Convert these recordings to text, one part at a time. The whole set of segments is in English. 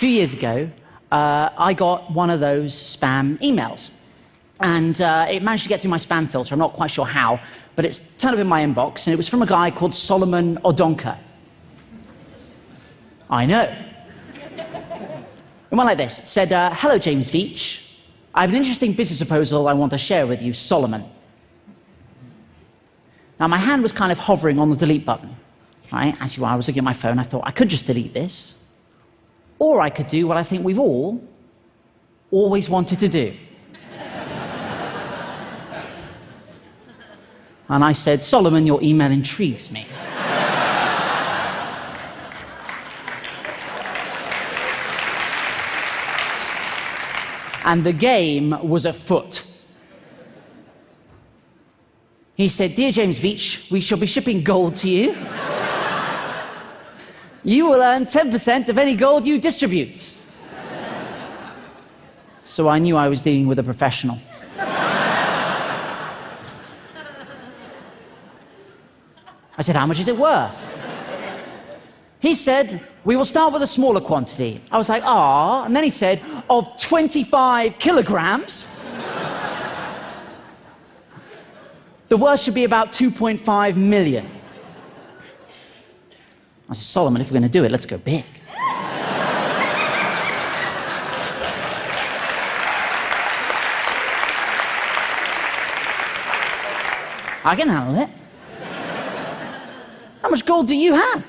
few years ago, I got one of those spam emails. And it managed to get through my spam filter. I'm not quite sure how, but it's turned up in my inbox, and it was from a guy called Solomon Odonka. I know. It went like this. It said, hello, James Veitch. I have an interesting business proposal I want to share with you, Solomon. Now, my hand was kind of hovering on the delete button. Right? As you are, I was looking at my phone. I thought, I could just delete this. Or I could do what I think we've all always wanted to do. And I said, Solomon, your email intrigues me. And the game was afoot. He said, dear James Veitch, we shall be shipping gold to you. You will earn 10% of any gold you distribute. So I knew I was dealing with a professional. I said, how much is it worth? He said, we will start with a smaller quantity. I was like, ah. And then he said, of 25 kilograms. The worth should be about 2.5 million. I said, Solomon, if we're going to do it, let's go big. I can handle it. How much gold do you have?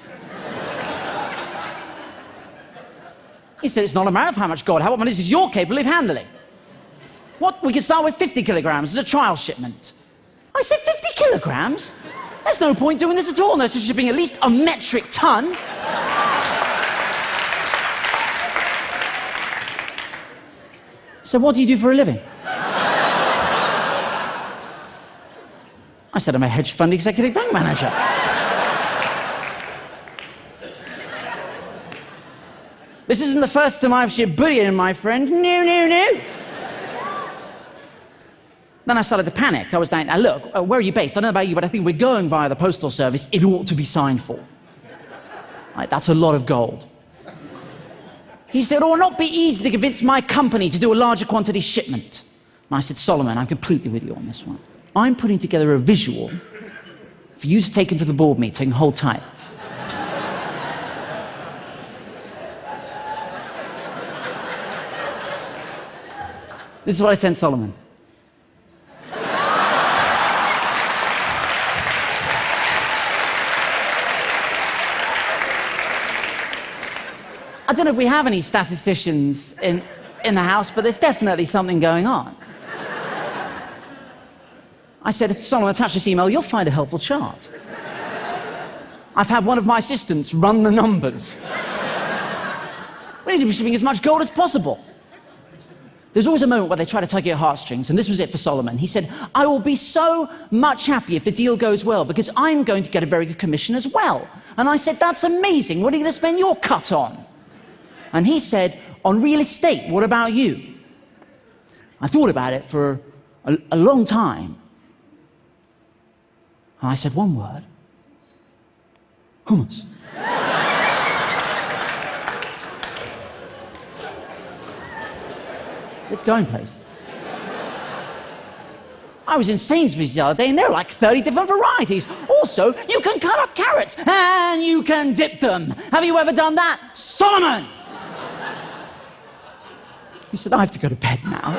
He said, it's not a matter of how much gold. How much is you're capable of handling? What? We can start with 50 kilograms as a trial shipment. I said, 50 kilograms? There's no point doing this at all. No, so shipping at least a metric ton. So what do you do for a living? I said, I'm a hedge fund executive bank manager. This isn't the first time I've shipped bullion, my friend. No, no, no. Then I started to panic. I was like, now look, where are you based? I don't know about you, but I think we're going via the postal service. It ought to be signed for. Right, that's a lot of gold. He said, it will not be easy to convince my company to do a larger quantity shipment. And I said, Solomon, I'm completely with you on this one. I'm putting together a visual for you to take into the board meeting. Hold tight. This is what I sent Solomon. I don't know if we have any statisticians in the house, but there's definitely something going on. I said, Solomon, attach this email, you'll find a helpful chart. I've had one of my assistants run the numbers. We need to be shipping as much gold as possible. There's always a moment where they try to tug your heartstrings, and this was it for Solomon. He said, I will be so much happy if the deal goes well, because I'm going to get a very good commission as well. And I said, that's amazing. What are you going to spend your cut on? And he said, on real estate, what about you? I thought about it for a long time. And I said one word. Hummus. It's going places. I was in Sainsbury's the other day, and there are like 30 different varieties. Also, you can cut up carrots, and you can dip them. Have you ever done that? Solomon! He said, I have to go to bed now.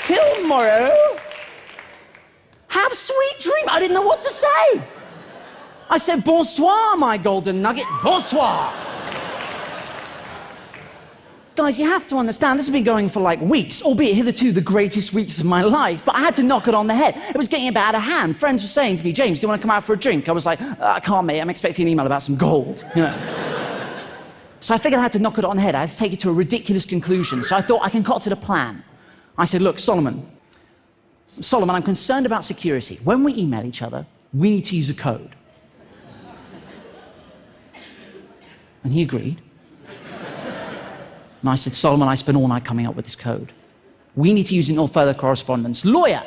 Till tomorrow, have sweet dreams. I didn't know what to say. I said, bonsoir, my golden nugget, bonsoir. Guys, you have to understand, this has been going for like weeks, albeit hitherto the greatest weeks of my life, but I had to knock it on the head. It was getting a bit out of hand. Friends were saying to me, James, do you want to come out for a drink? I was like, I can't, mate, I'm expecting an email about some gold. You know. So I figured I had to knock it on the head. I had to take it to a ridiculous conclusion. So I thought I concocted a plan. I said, look, Solomon, I'm concerned about security. When we email each other, we need to use a code. And he agreed. And I said, Solomon, I spent all night coming up with this code. We need to use it in all further correspondence. Lawyer.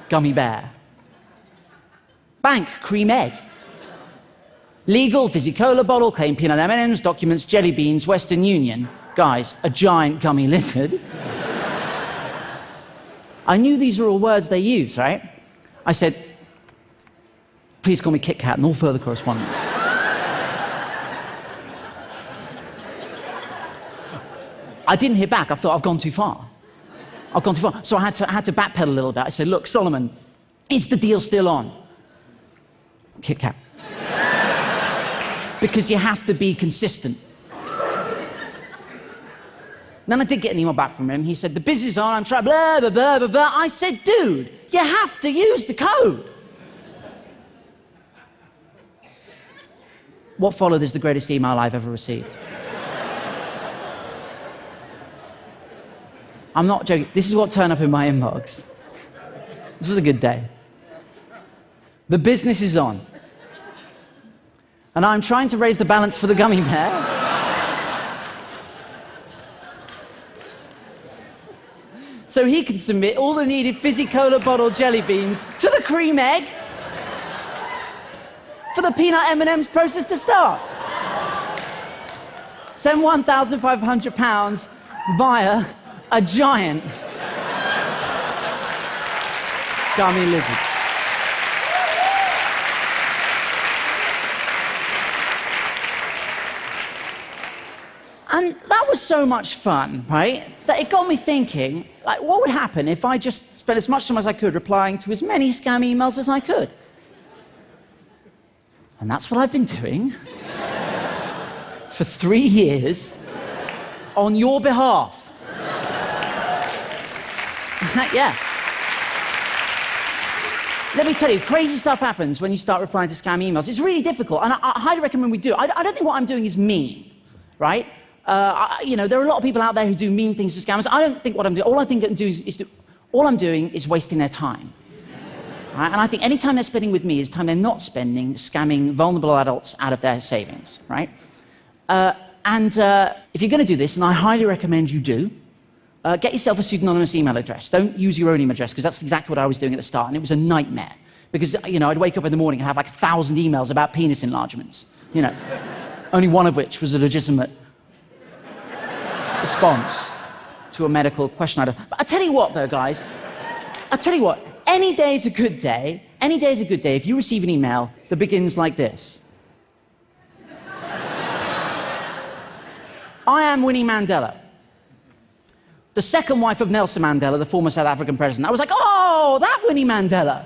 Gummy bear. Bank, cream egg. Legal, fizzy cola bottle, claim peanut M&Ms, documents, jelly beans, Western Union. Guys, a giant gummy lizard. I knew these were all words they use, right? I said, please call me Kit Kat and all further correspondence. I didn't hear back. I thought, I've gone too far. I've gone too far. So I had to backpedal a little bit. I said, look, Solomon, is the deal still on? Kit Kat. Because you have to be consistent. Then I did get an email back from him. He said, the business is on, I'm trying, blah, blah, blah, blah, blah. I said, dude, you have to use the code. What followed is the greatest email I've ever received. I'm not joking. This is what turned up in my inbox. This was a good day. The business is on. And I'm trying to raise the balance for the gummy bear. So he can submit all the needed fizzy cola bottle jelly beans to the cream egg for the peanut M&Ms process to start. Send £1,500 via a giant gummy lizard. And that was so much fun, right, that it got me thinking, like, what would happen if I just spent as much time as I could replying to as many scam emails as I could? And that's what I've been doing for 3 years on your behalf. Yeah. Let me tell you, crazy stuff happens when you start replying to scam emails. It's really difficult, and I highly recommend we do it. I don't think what I'm doing is mean, right? You know, there are a lot of people out there who do mean things to scammers. I don't think what I'm doing, all I think I can do all I'm doing is wasting their time. Right? And I think any time they're spending with me is time they're not spending scamming vulnerable adults out of their savings, right? If you're going to do this, and I highly recommend you do, get yourself a pseudonymous email address. Don't use your own email address, because that's exactly what I was doing at the start, and it was a nightmare. Because, you know, I'd wake up in the morning and have like 1,000 emails about penis enlargements, you know, only one of which was a legitimate response to a medical question. But I tell you what, though, guys, I tell you what, any day is a good day. Any day is a good day if you receive an email that begins like this. I am Winnie Mandela, the second wife of Nelson Mandela, the former South African president. I was like, oh, that Winnie Mandela.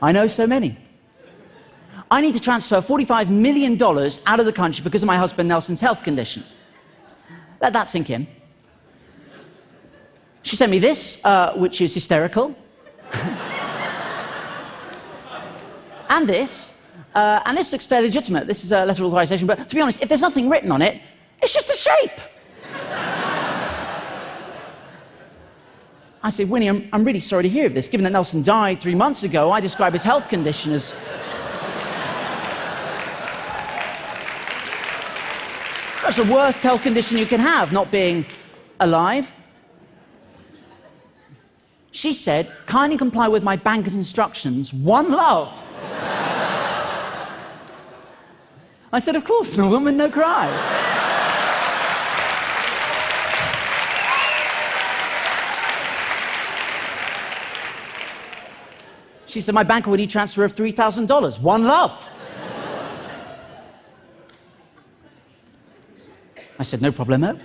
I know so many. I need to transfer $45 million out of the country because of my husband Nelson's health condition. Let that sink in. She sent me this, which is hysterical. And this looks fairly legitimate. This is a letter of authorization, but to be honest, if there's nothing written on it, it's just a shape. I said, Winnie, I'm really sorry to hear of this. Given that Nelson died 3 months ago, I describe his health condition as... That's the worst health condition you can have, not being alive. She said, kindly comply with my banker's instructions. One love. I said, of course, no woman, no cry. She said, my banker would need transfer of $3,000. One love. I said, no problemo.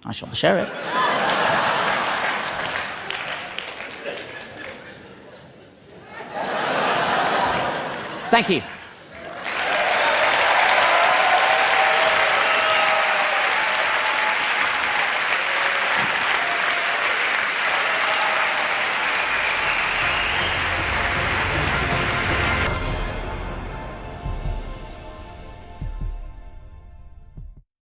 I shall share it. Thank you.